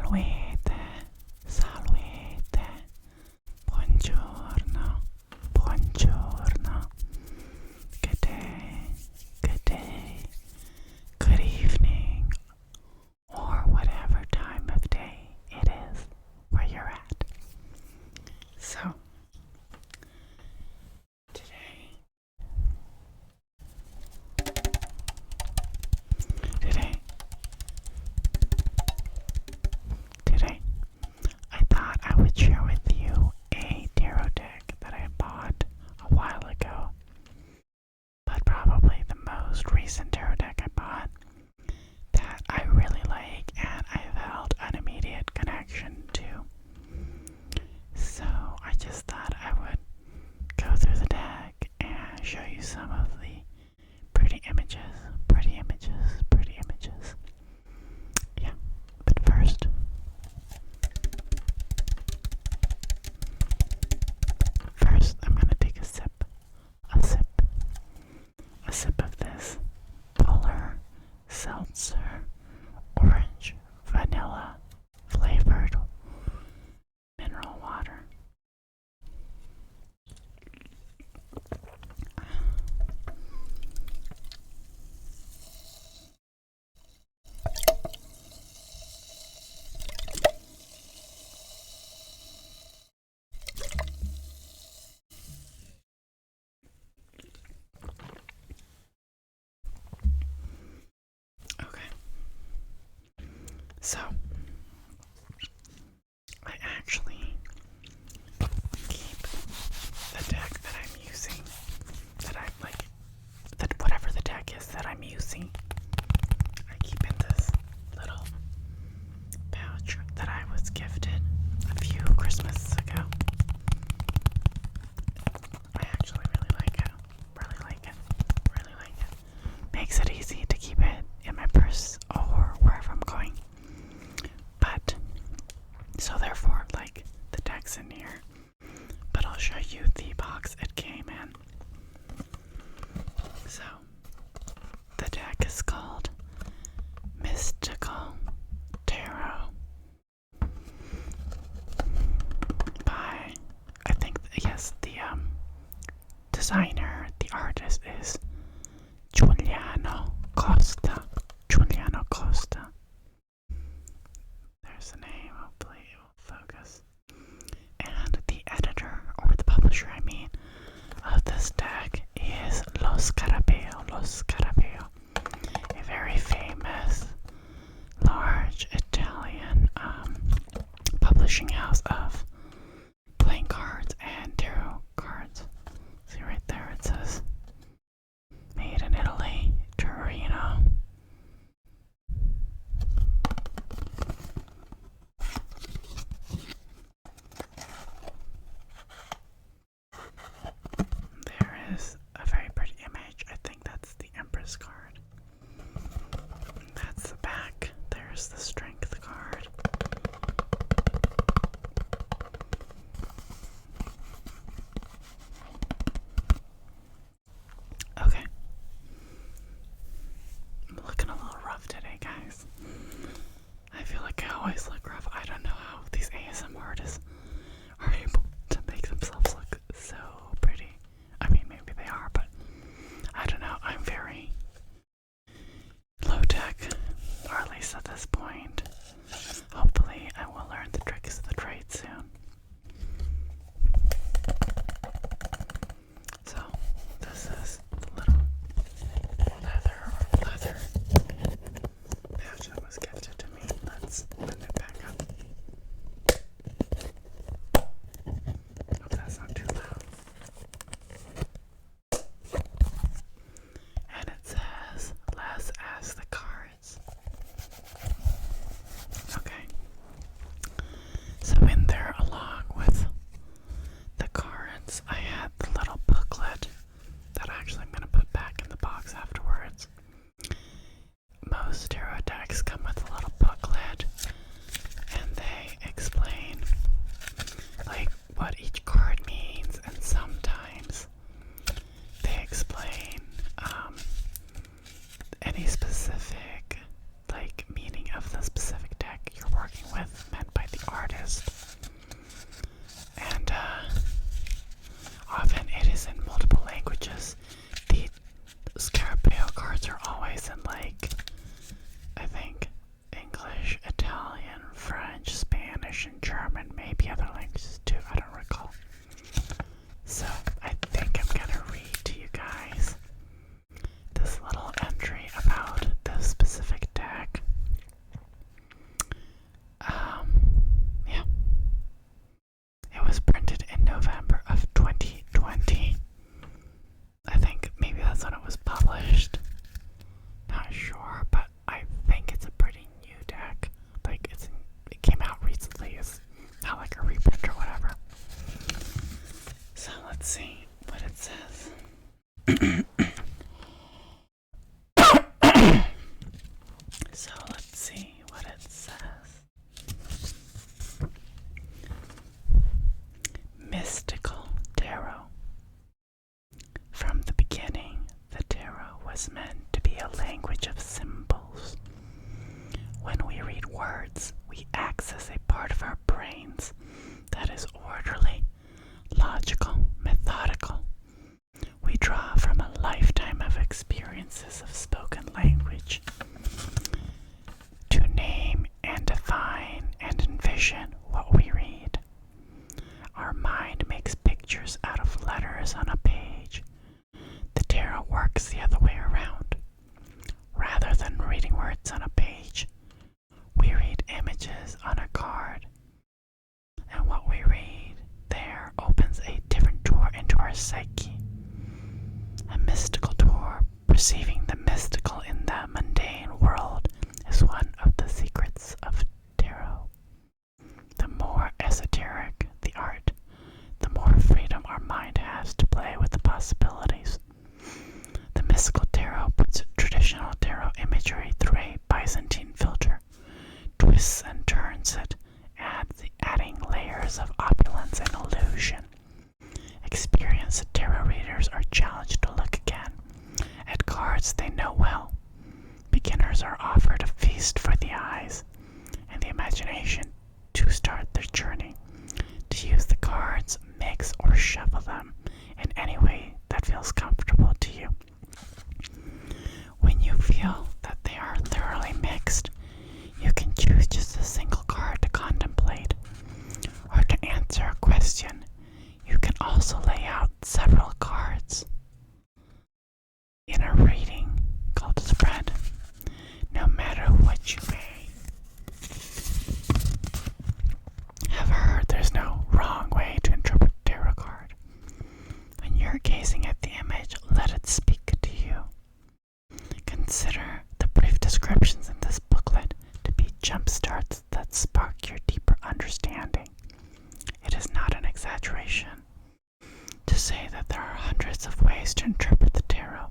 Salvete, salvete, buongiorno, buongiorno, good day, good evening, or whatever time of day it is where you're at. So, Today, I thought I would share with you a tarot deck that I bought a while ago, but probably the most recent tarot deck I bought that I really like and I felt an immediate connection to. So I just thought I would go through the deck and show you some of the pretty images. Yeah, but first, I'm gonna take a sip of this polar seltzer orange vanilla flavored mineral water. So, I actually keep the deck that I'm using, that whatever the deck is that I'm using, I keep in this little pouch that I was gifted a few Christmases ago. I actually really like it. Makes it easy to keep it in my purse or wherever I'm going. But, so therefore, the deck's in here, but I'll show you the box it came in. So, the deck is called Mystical Tarot by, I think, yes, the designer, the artist is Giuliano Costa. There's the name, hopefully it will focus. And the editor, or the publisher I mean, of this deck is Scarabeo, a very famous, large Italian publishing house of playing cards and tarot cards. See right there, it says made in Italy, Torino. There is a very pretty image. I think that's the Empress card. That's the back. There's the Strength card. Okay. I'm looking a little rough today, guys. I feel like I always look rough. I don't know how these ASMR artists are able to make themselves look so pretty. I mean, maybe they are, but I don't know. I'm very low tech, or at least at this point. Hopefully, I will learn the tricks of the trade soon. So, this is the little leather pouch that was gifted to me. Let's bend it back up. Hope that's not too loud. And it says, let's ask the cards. Okay. So in there a lot brains that is orderly, logical, methodical. We draw from a lifetime of experiences of spoken language to name and define and envision what we read. Our mind makes pictures out of letters on a page. The tarot works the other way around. Rather than reading words on a page, we read images on a card. And what we read there opens a different door into our psyche. A mystical door, perceiving the mystical in the mundane world, is one of the secrets of tarot. The more esoteric the art, the more freedom our mind has to play with the possibilities. The mystical tarot puts traditional tarot imagery through a Byzantine filter, twists and turns it, adding layers of opulence and illusion. Experienced tarot readers are challenged to look again at cards they know well. Beginners are offered a feast for the eyes and the imagination to start their journey. To use the cards, mix or shuffle them in any way that feels comfortable to you. When you feel that they are thoroughly mixed, you can choose just a single card to contemplate or to answer a question. You can also lay out several cards in a reading called a spread. No matter what you may have heard, there's no wrong way to interpret a tarot card. When you're gazing at the image, let it speak to you. Consider the brief descriptions in this booklet to be jump starts that spark your deeper understanding. It is not an exaggeration to say that there are hundreds of ways to interpret the tarot.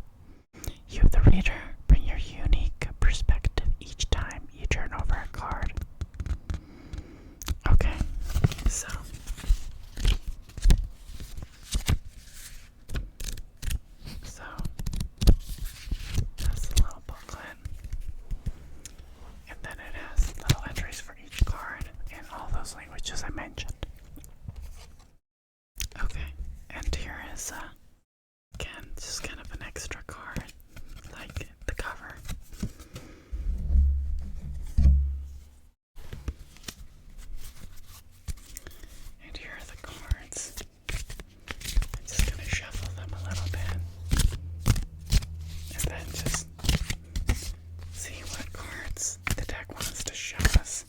You, the reader, bring your unique perspective each time you turn over a card. Okay, so that's the little booklet, and then it has little entries for each card in all those languages I mentioned. Okay, and here is again just kind of an extra card, like the cover. And here are the cards. I'm just gonna shuffle them a little bit, and then just see what cards the deck wants to show us.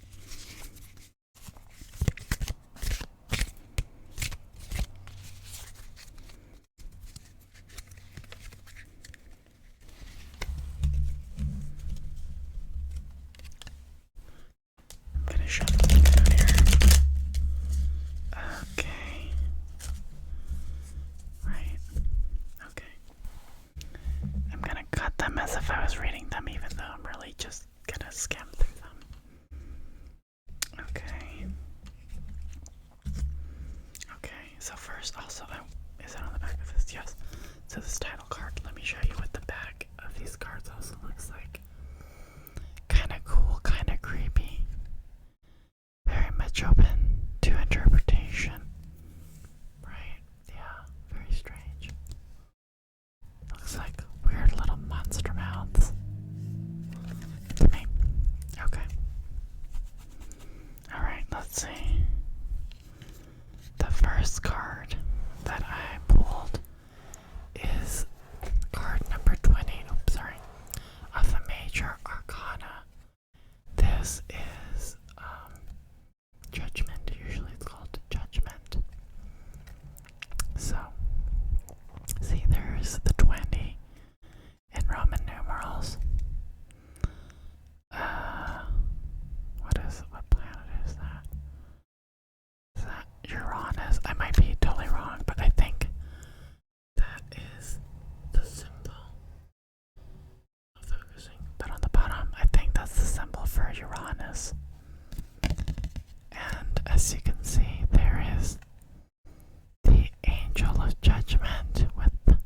I'm gonna shuffle them down here. Okay. Right. Okay. I'm gonna cut them as if I was reading them, even though I'm really just gonna skim through them. Okay. Okay, so first also, is it on the back of this? Yes. So this title card, let me show you what the back of these cards also looks like. Kinda cool, kinda creepy. Very much open to interpretation. Right? Yeah, very strange. Looks like weird little monster mouths. To me. Okay. Alright, let's see. The first card that I pulled is card number 20, of the Major Arcana. This is Judgment. Usually it's called Judgment. So, see, there's the 20 in Roman numerals. What planet is that? Is that Uranus? I might be totally wrong, but I think that is the symbol. Not focusing. But on the bottom, I think that's the symbol for Uranus. And as you can see, there is the Angel of Judgment with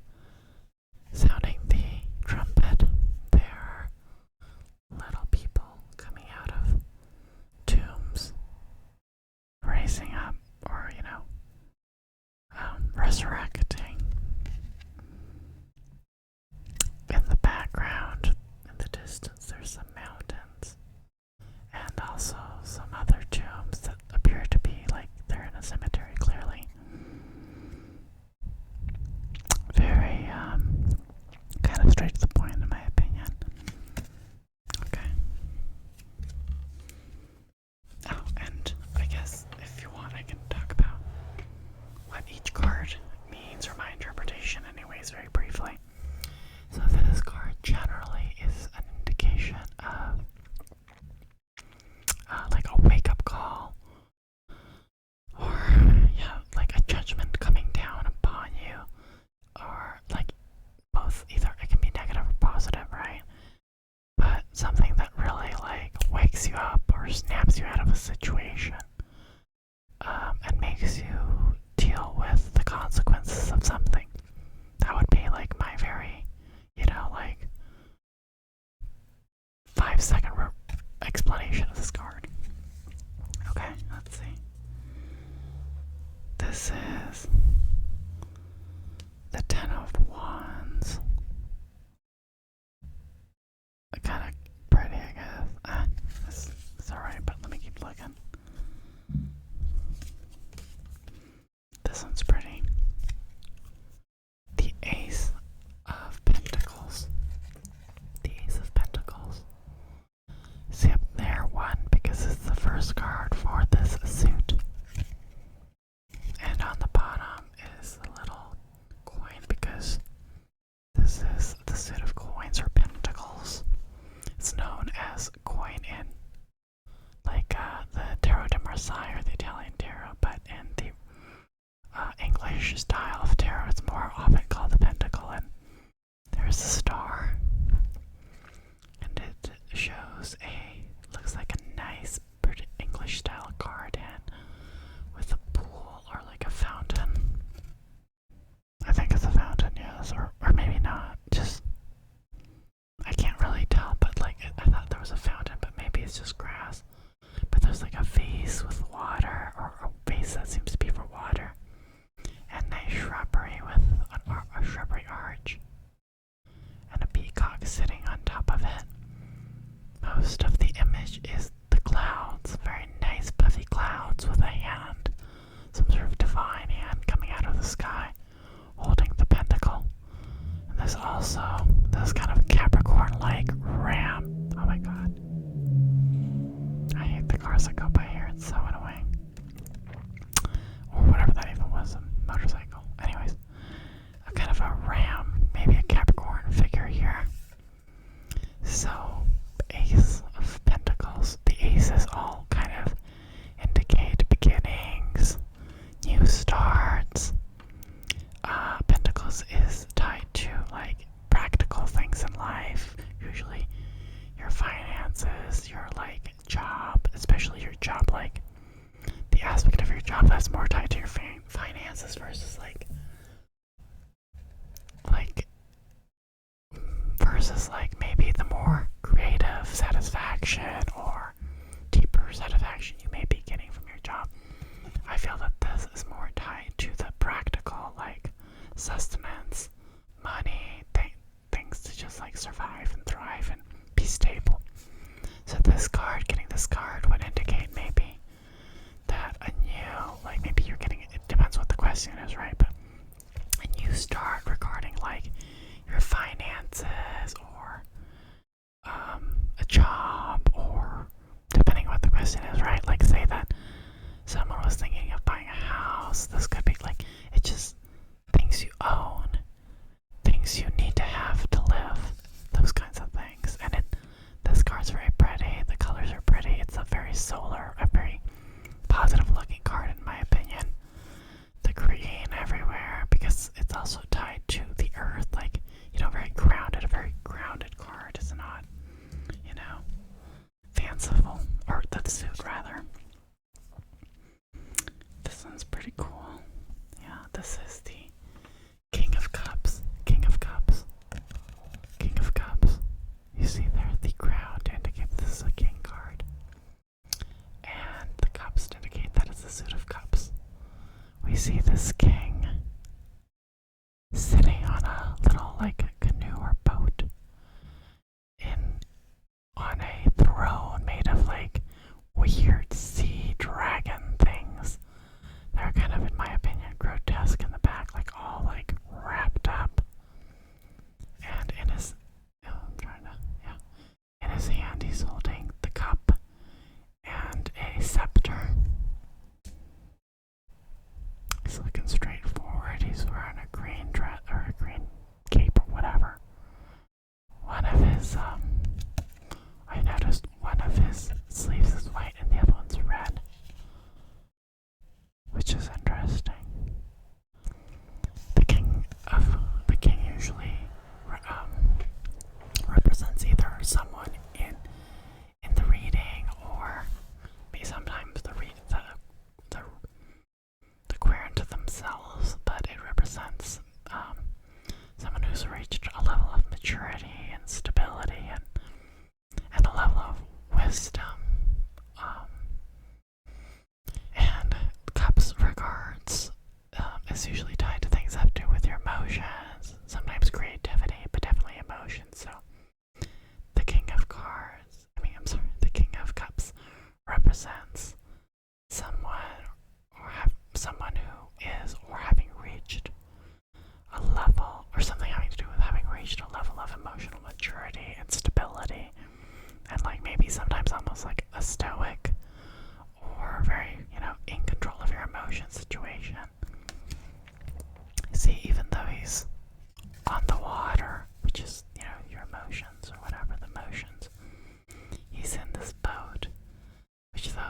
sounding the trumpet. There are little people coming out of tombs, or resurrecting. In the background, in the distance, there's some mountains and also some other tombs that appear to be like they're in a cemetery, clearly. Very, kind of straight to the point, in my opinion. Okay. Oh, and I guess if you want, I can talk about what each card means, or my interpretation, anyways, very briefly. So this card generally is an indication of like a wake-up call, or yeah, like a judgment coming down upon you, or like both, either it can be negative or positive, right? But something that really like wakes you up or snaps you out of a situation, and makes you deal with the consequences of something. That would be like my very, like 5-second explanation of this card. Okay, let's see. This is the Ten of Wands. Kind of pretty, I guess. It's alright, but let me keep looking. This one's pretty. The Ace of Pentacles. The Ace of Pentacles. See up there, one, because it's the first card for this suit. And on the bottom is a little coin, because this is the suit of coins, or pentacles. It's known as coin in like the Tarot de Marseille, or the Italian tarot, but in the English style of tarot, it's more often called the pentacle. And there's a star, and it shows looks like a nice pretty English style garden with a pool, or like a fountain. I think it's a fountain, yes, or maybe not. Just, I can't really tell, but like I thought there was a fountain, but maybe it's just grass. But there's like a vase with water, or a vase that seems to be for water, and nice shrubbery with a shrubbery arch, and a peacock sitting on top of it. Most of the image is the clouds, very nice puffy clouds with a hand, some sort of divine hand coming out of the sky, holding the pentacle. And there's also this kind of Capricorn-like ram. Oh my god. I hate the cars that go by here, it's so annoying. Or whatever that even was, a motorcycle. Anyways, a kind of a ram, maybe a Capricorn figure here. So, Ace of Pentacles. The aces all kind of indicate beginnings, new starts. Pentacles is tied to like practical things in life, usually your finances, your like job, especially your job, like the aspect of your job that's more tied to your finances versus like maybe the more creative satisfaction or deeper satisfaction you may be getting from your job. I feel that this is more tied to the practical, like sustenance, money, things to just like survive and thrive and be stable. So getting this card would indicate maybe that a new, like maybe you're getting, it depends what the question is, right? But a new start regarding like your finances, or a job, or depending on what the question is, right? Like say that someone was thinking of buying a house. This could be like, it just things you own, things you need to have to live, those kinds of things. And this card's very pretty. The colors are pretty. It's a very solar, a very positive looking card in my opinion. The green everywhere, because it's also tied to the earth, like, very grounded, a very grounded card. It's not, fanciful, or the suit rather. This one's pretty cool. Yeah, this is the King of Cups. King of Cups. King of Cups. You see there the crown to indicate this is a king card. And the cups to indicate that it's a suit of cups. We see this king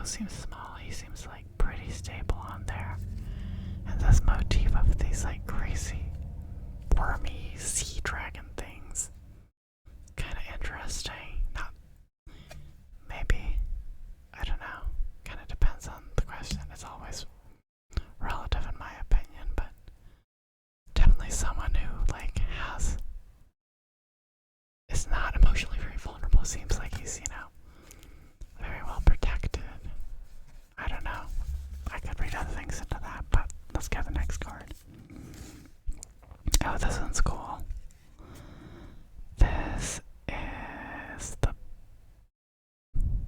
Scarabeo seems small. He seems like pretty stable on there. And this motif of these like crazy wormy sea dragon things. Kind of interesting. Not maybe, I don't know. Kind of depends on the question. It's always relative in my opinion, but definitely someone who like is not emotionally very vulnerable. Seems like he's, very well protected. I don't know. I could read other things into that, but let's get the next card. Oh, this one's cool. This is the...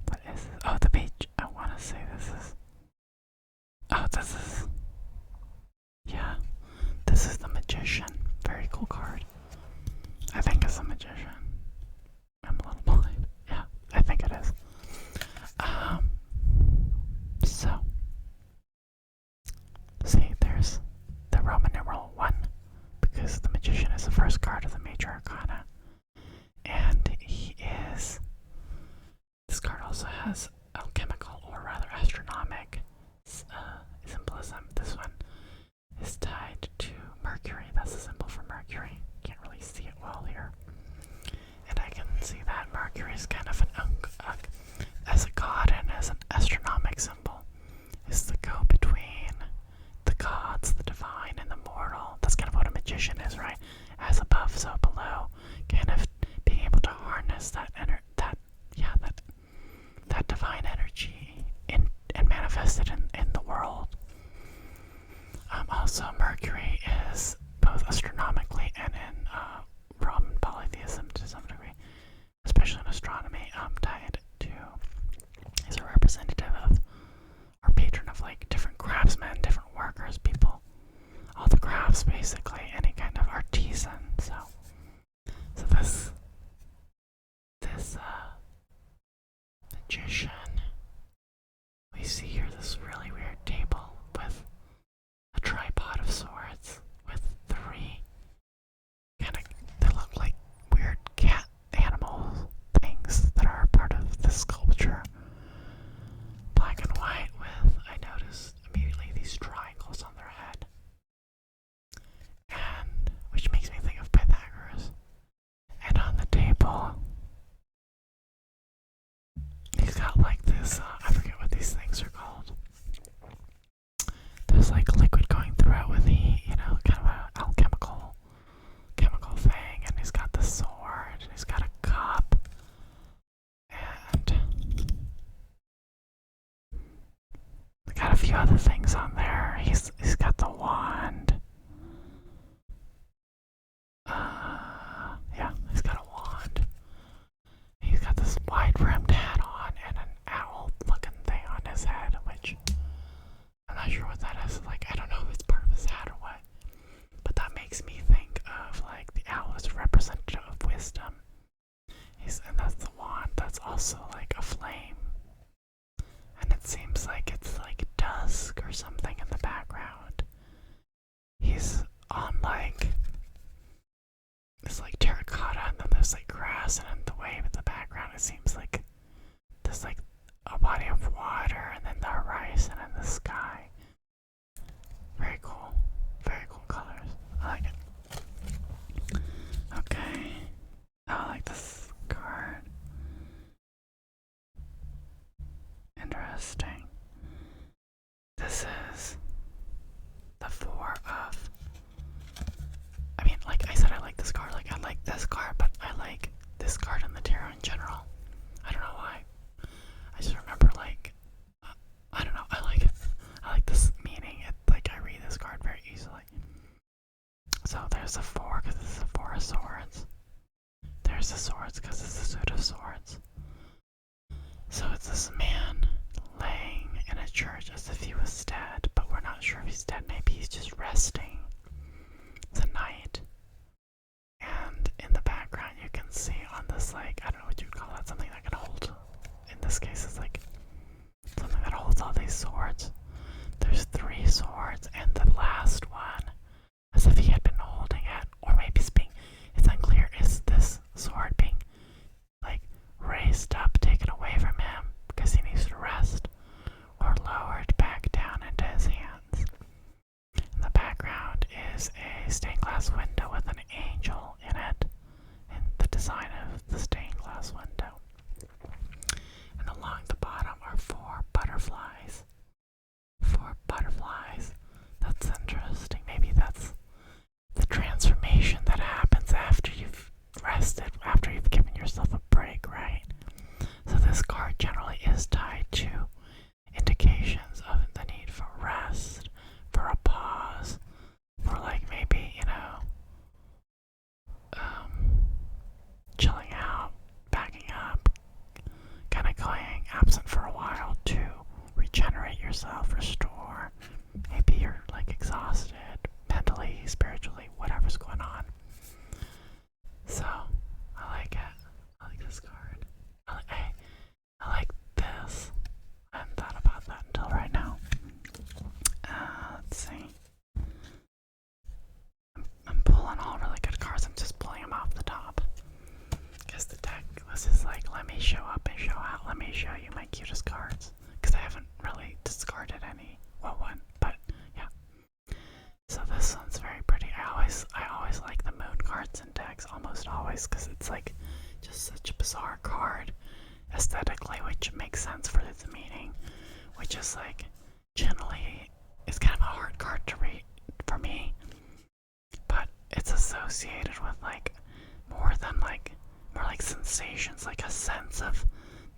What is this? Oh, the page. I want to say this is... Oh, this is... Yeah. This is the Magician. Very cool card. I think it's a Magician. I'm a little blind. Yeah, I think it is. So... See, there's the Roman numeral 1, because the Magician is the first card of the Major Arcana. And he is... This card also has alchemical, or rather astronomic, symbolism. This one is tied to Mercury. That's the symbol for Mercury. Can't really see it well here. And I can see that Mercury is kind of an as a god and as an astronomic symbol. Is the go-between the gods, the divine, and the mortal. That's kind of what a magician is, right? As above, so below. Kind of being able to harness that divine energy and manifest it in the world. Also, Mercury is both astronomically and in Roman polytheism to some degree, especially in astronomy, tied to, is a representative of, or patron of, like, different craftsmen, different workers, people, all the crafts, basically, any kind of artisan. So this magician, we see here this really weird table with a tripod of swords with 3 they look like weird cat animal things that are part of the sculpture. Black and white with, I noticed immediately, these triangles on their head. And, which makes me think of Pythagoras. And on the table, he's got like this, I forget what these things are called. There's like liquid going through it with the, kind of a alchemical thing. And he's got the sword, and he's got a cup. And got a few other things on there. He's got the wand. Yeah, he's got a wand. He's got this wide-brimmed hat on and an owl-looking thing on his head, which I'm not sure what that is. Like, I don't know if it's part of his hat or what. But that makes me think of, like, the owl is representative of wisdom. And that's the wand. That's also, like, a flame. And it seems like it's like dusk or something in the background. He's on like this like terracotta, and then there's like grass, and in the wave in the background it seems like there's like a body of water, and then the horizon and the sky. Very cool. Very cool colors. I like it. Okay. I like this card. Interesting. This is the 4 of... I mean, like I said, I like this card. Like, I like this card, but I like this card in the tarot in general. I don't know why. I just remember, like... I don't know. I like it. I like this meaning. Like, I read this card very easily. So, there's a 4, because this is a 4 of swords. There's the swords, because it's the suit of swords. So it's this man laying in a church as if he was dead, but we're not sure if he's dead. Maybe he's just resting. It's a night. And in the background you can see on this, like, I don't know what you'd call that, something that can hold, in this case it's like something that holds all these swords. There's 3 swords, and the last one, as if he had been holding it, or maybe it's unclear, is this sword being yourself, restore. Maybe you're like exhausted, mentally, spiritually, whatever's going on. So, I like it. I like this card. I like this. I hadn't thought about that until right now. Let's see. I'm pulling all really good cards. I'm just pulling them off the top. Because the deck was just like, let me show up and show out. Let me show you my cutest cards. Because I haven't really discarded any. Well, one. But, yeah. So this one's very pretty. I always like the moon cards in decks. Almost always. Because it's like just such a bizarre card. Aesthetically, which makes sense for its meaning. Which is like, generally, is kind of a hard card to read for me. But it's associated with like more like sensations, like a sense of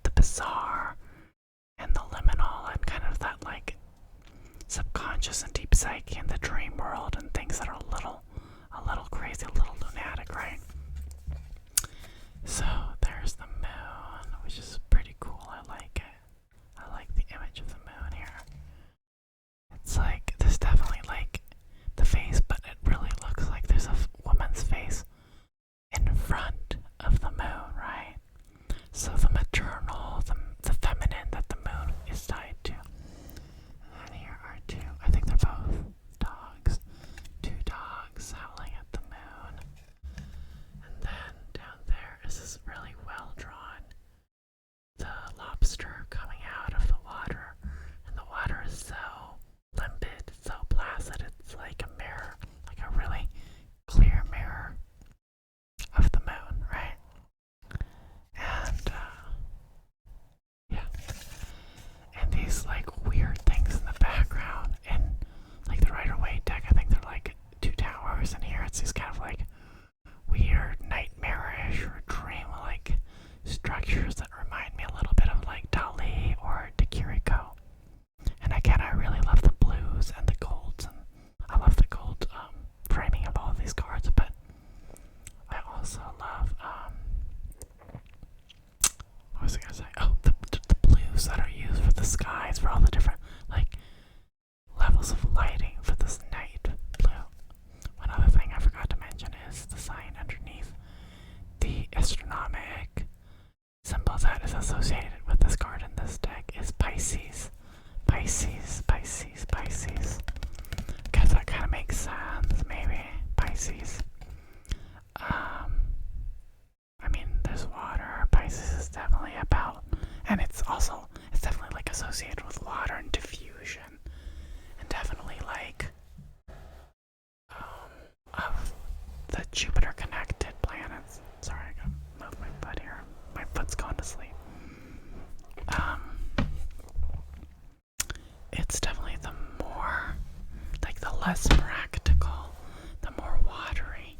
the bizarre and the liminal and kind of that like subconscious and deep psyche and the dream world and things that are a little crazy, a little lunatic, right? So there's the moon, which is pretty cool. I like it. I like the image of the moon here. It's like there's definitely like the face, but it really looks like there's a woman's face in front of the moon, right? So the maternal, the feminine that the moon is tied to. And then here are two. I think they're both dogs. Two dogs howling at the moon. And then down there is this really well drawn, the lobster coming out of the water. And the water is so limpid, so placid. It's like a mirror, like a really clear mirror of the moon, right? And yeah, and these like weird things in the background in like the Rider-Waite deck. I think they're like two towers, and here it's these kind of like weird nightmarish or dream-like structures that remind me a little bit of like Dali or Takiriko. And again, I really love the blues and the golds, and I love the gold framing of all of these cards, but I also love, what was I gonna say? Oh, the blues that are used for the skies, for all the different, like, levels of lighting for this night blue. One other thing I forgot to mention is the sign underneath the astronomic symbol that is associated with this card in this deck is Pisces. Pisces, Pisces, Pisces. Guess that kind of makes sense, maybe. Pisces. I mean, there's water. Pisces is definitely about, and it's definitely like associated with water and diffusion, and definitely like, of the Jupiter connected planets. Sorry, I gotta move my butt here. My foot's going to sleep. It's definitely the more, like the less practical, the more watery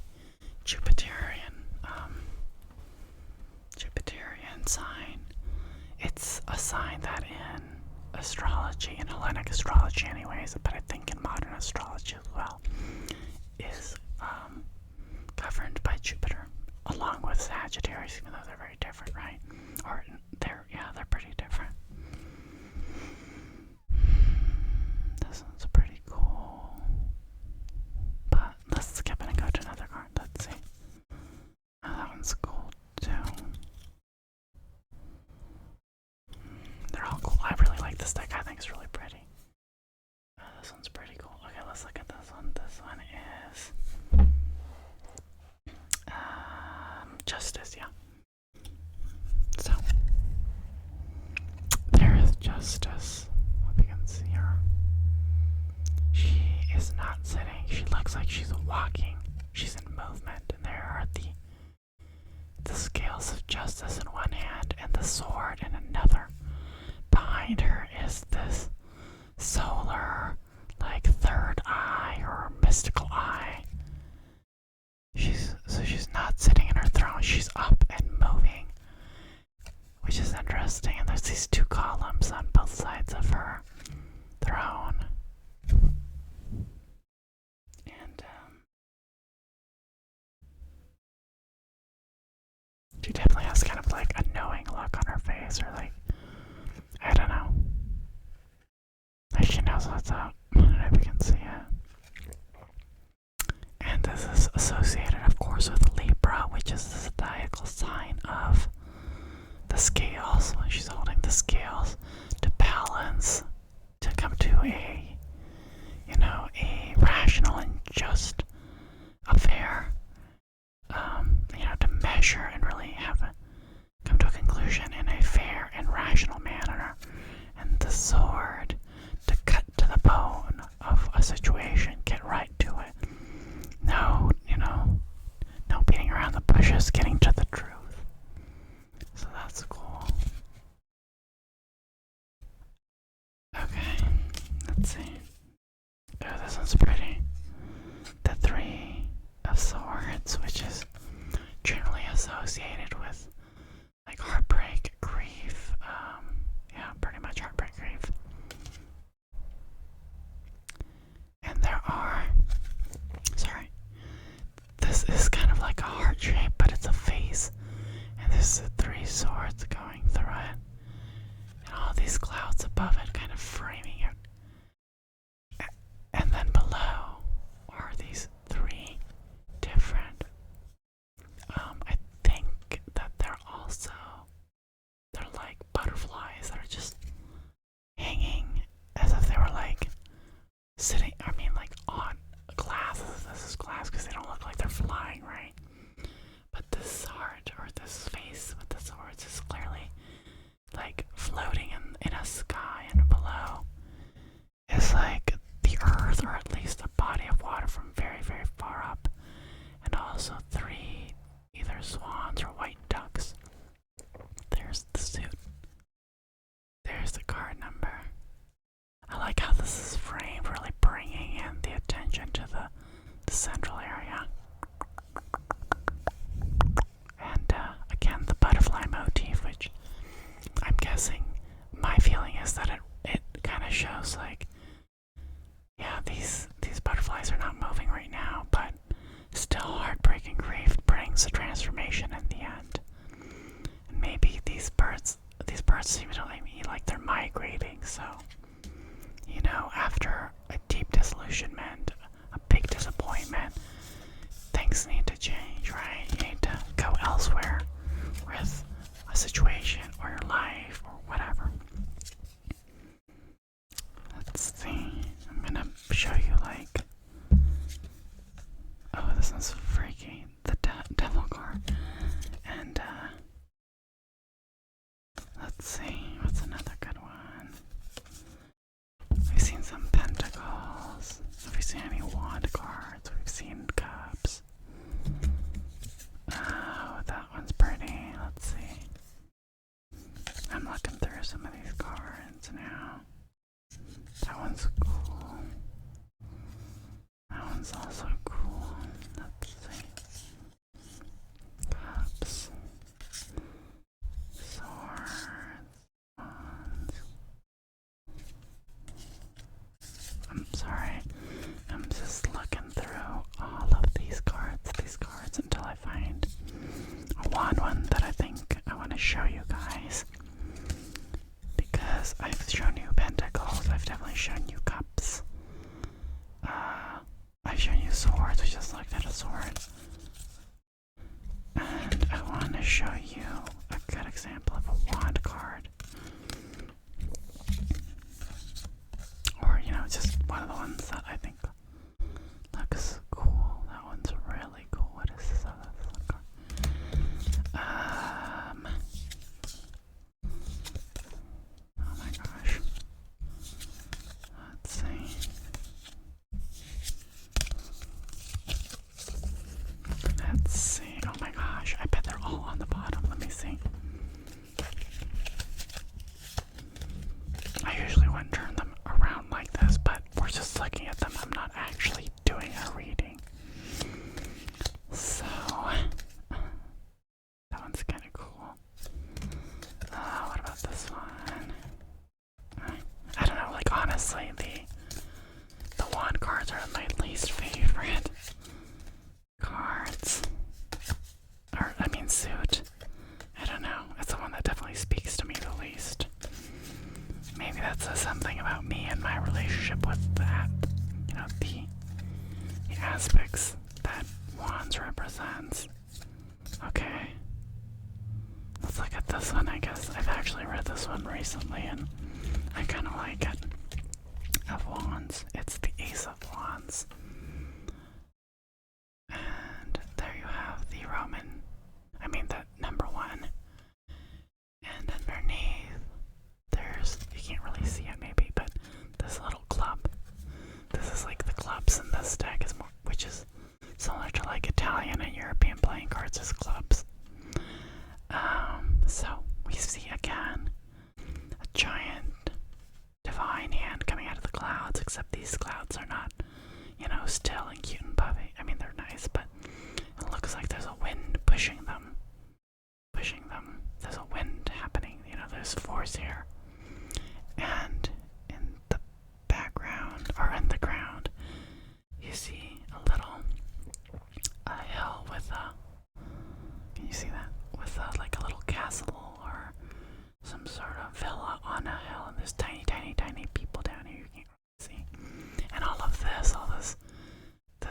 Jupiterian sign. It's a sign that in astrology, in Hellenic astrology anyways, but I think in modern astrology as well, is governed by Jupiter, along with Sagittarius, even though they're very different, right? Or they're pretty different. This one's pretty cool. But let's skip it and go to another card. Let's see. Oh, that one's cool too. They're all cool. I really like this deck. I think it's really pretty. This one's pretty cool. Okay, let's look at this one. This one is Justice, yeah. So there is Justice. Hope you can see her. She is not sitting. She looks like she's walking. She's in movement, and there are the scales of justice in one hand and the sword in another. Behind her is this solar, like, third eye or mystical eye. She's not sitting in her throne. She's up and moving, which is interesting. And there's these two columns on both sides of her throne. And she definitely has kind of like a knowing look on her face, or like, I don't know. what's up. I don't know if you can see it. And this is associated, of course, with Libra, which is the zodiacal sign of the scales. When she's holding the scales to balance, to come to a, a rational and just affair. To measure and really come to a conclusion in a fair and rational manner. And the sword to cut to the bone of a situation, get right to it. No, no beating around the bushes, getting to the truth. So that's cool. Okay, let's see. Oh, this one's pretty. The Three of Swords, which is generally associated with like heartbreak, grief, pretty much heartbreak, grief. And this is kind of like a heart shape, but it's a face, and there's the three swords going through it, and all these clouds above it kind of framing it. And then below are these three different, I think that they're like butterflies that are just hanging as if they were like sitting, like on glass. This is glass because they don't look like they're flying, right? But this heart, or this face with the swords, is clearly like floating in a sky, and below is like the earth, or at least a body of water from very, very far up, and also three either swans or white ducks. There's the suit. There's the card number. I like how this is framed, really bringing in the attention to the central area. And again, the butterfly motif, which I'm guessing, my feeling is that it kind of shows like, yeah, these butterflies are not moving right now, but still heartbreaking grief brings a transformation in the end. And maybe these birds seem to like they're migrating, so after a deep disillusionment, a big disappointment, things need to change, right? You need to go elsewhere with a situation or your life or whatever. Let's see. I'm gonna show you oh, this one's freaky. The devil card. And let's see. What's another good one? We've seen some pentacles. Have we seen any wand cards? We've seen cups. Oh, that one's pretty. Let's see. I'm looking through some of these cards now. That one's cool. That one's also cool. Let's see. Cups. Swords. Wands. I'm sorry. I'm just looking through all of these cards until I find a wand one that I think I want to show you guys. Because I've shown you pentacles, I've definitely shown you cups. I've shown you swords, we just looked at a sword. And I want to show you a good example of a wand card. Or, just one of the ones that I think looks cool. That one's really cool. What is this other card? Oh my gosh. Let's see. Let's see. Oh my gosh. I bet they're all on the bottom. Let me see. I usually wouldn't turn them around like this, but we're just looking at them. I'm not actually doing a reading. So, that one's kind of cool. What about this one? I don't know, honestly, the wand cards are my least favorite cards. Suit. I don't know. It's the one that definitely speaks to me the least. Maybe that says something about me and my relationship with that. You know, the aspects that wands represents. Okay. Let's look at this one, I guess. I've actually read this one recently and I kind of like it. Of Wands. It's the Ace of Wands. And there you have the the number 1. And underneath, there's, you can't really see it maybe, but this little club. This is like the clubs in this deck, is more, which is similar to like Italian and European playing cards as clubs. So we see again a giant divine hand coming out of the clouds, except these clouds are not, you know, still and cute and puffy. I mean, they're nice, but it looks like there's a wind pushing them. There's a wind happening, you know, there's force here. And in the background, or in the ground, you see a hill with a, can you see that? With like a little castle or some sort of villa on a hill, and there's tiny people down here you can't really see. And all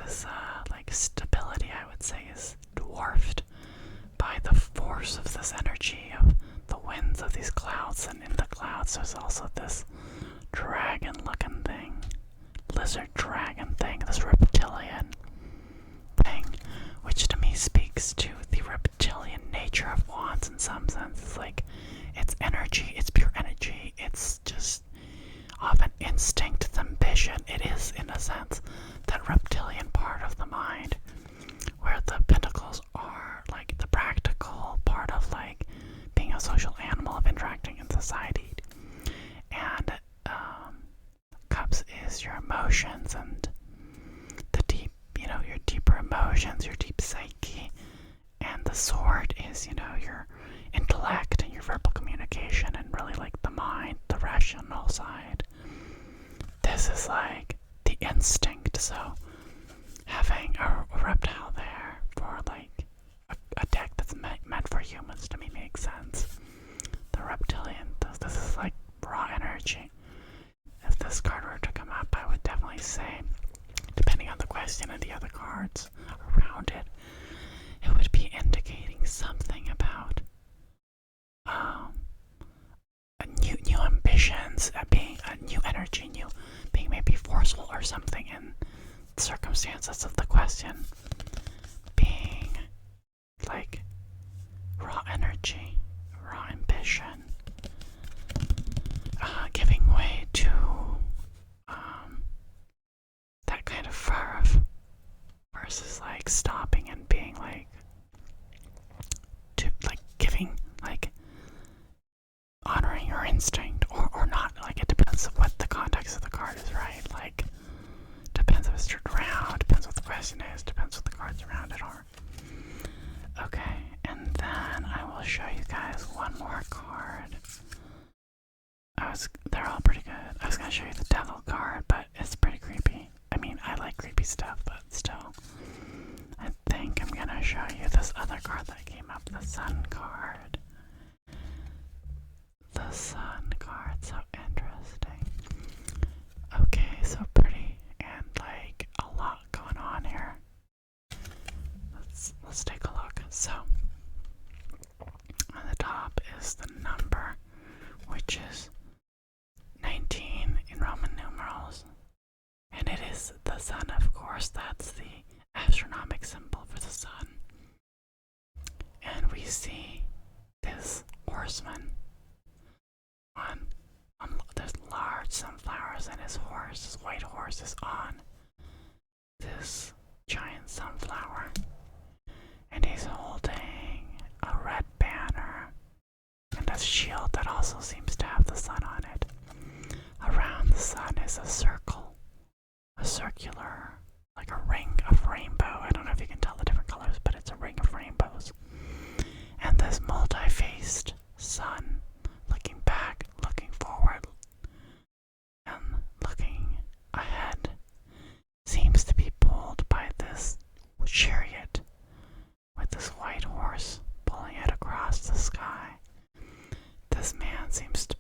this like stability, I would say, is dwarfed by the force of this energy of the winds of these clouds. And in the clouds there's also this dragon looking thing, lizard dragon thing, this reptilian thing, which to me speaks to the reptilian nature of wands in some sense. It's like, it's energy, it's pure energy, it's just often instinct, it's ambition. It is, in a sense, that reptilian part of the mind, where the pentacles are like the practical part of like being a social animal, of interacting in society. And cups is your emotions and the deep, you know, your deeper emotions, your deep psyche. And the sword is, you know, your intellect and your verbal communication and really like the mind, the rational side. This is like the instinct. So having a reptile there for like a deck that's meant for humans, to me, makes sense. The reptilian, this is like raw energy. If this card were to come up, I would definitely say, depending on the question and the other cards around it, it would be indicating something about new ambitions, being a new energy, being maybe forceful or something in circumstances of the question, being like raw energy, raw ambition, giving way to that kind of fervor versus like stopping and being like giving, like honoring your instinct or not. Like, it depends on what the context of the card is, right? Like, depends if it's turned around, depends what the question is, depends what the cards around it are. Okay, and then I will show you guys one more card. They're all pretty good. I was gonna show you the devil card, but it's pretty creepy. I mean, I like creepy stuff, but still. I think I'm gonna show you this other card that came up, the sun card. The sun card, so interesting. Okay, so pretty, and like a lot going on here. Let's take a look. So on the top is the number, which is 19 in Roman numerals, and it is the sun, of course. That's the astronomic symbol for the sun. And we see this horseman there's large sunflowers, and his white horse is on this giant sunflower, and he's holding a red banner and a shield that also seems to have the sun on it. Around the sun is a circle, a circular, like a ring of rainbow. I don't know if you can tell the different colors, but it's a ring of rainbows. And this multi-faced sun, looking back, looking forward, and looking ahead, seems to be pulled by this chariot with this white horse pulling it across the sky. This man seems to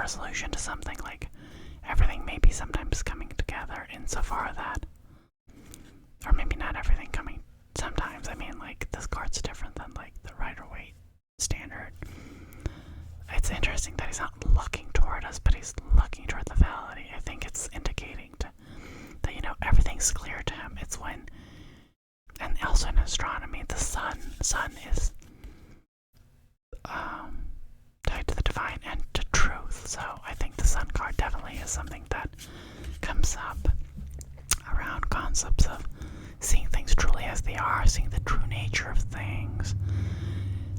resolution to something, like everything maybe sometimes coming together insofar that, or maybe not everything coming sometimes. I mean, like, this card's different than like the Rider-Waite standard. It's interesting that he's not looking toward us, but he's looking toward the validity. I think it's indicating that, you know, everything's clear to him. It's when, and also in astronomy, the sun is tied to the divine and to truth. So I think the sun card definitely is something that comes up around concepts of seeing things truly as they are, seeing the true nature of things,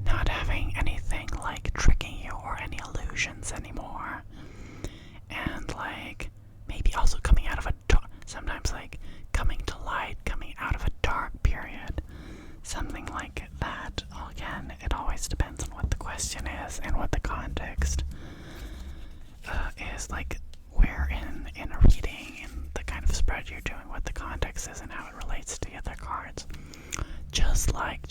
not having anything like tricking you or any illusions anymore, and like maybe also coming out of a sometimes like coming to light, coming out of a dark period, something like that. Again, it always depends on what the question is and what the context is, like where in a reading and the kind of spread you're doing, what the context is and how it relates to the other cards. Just like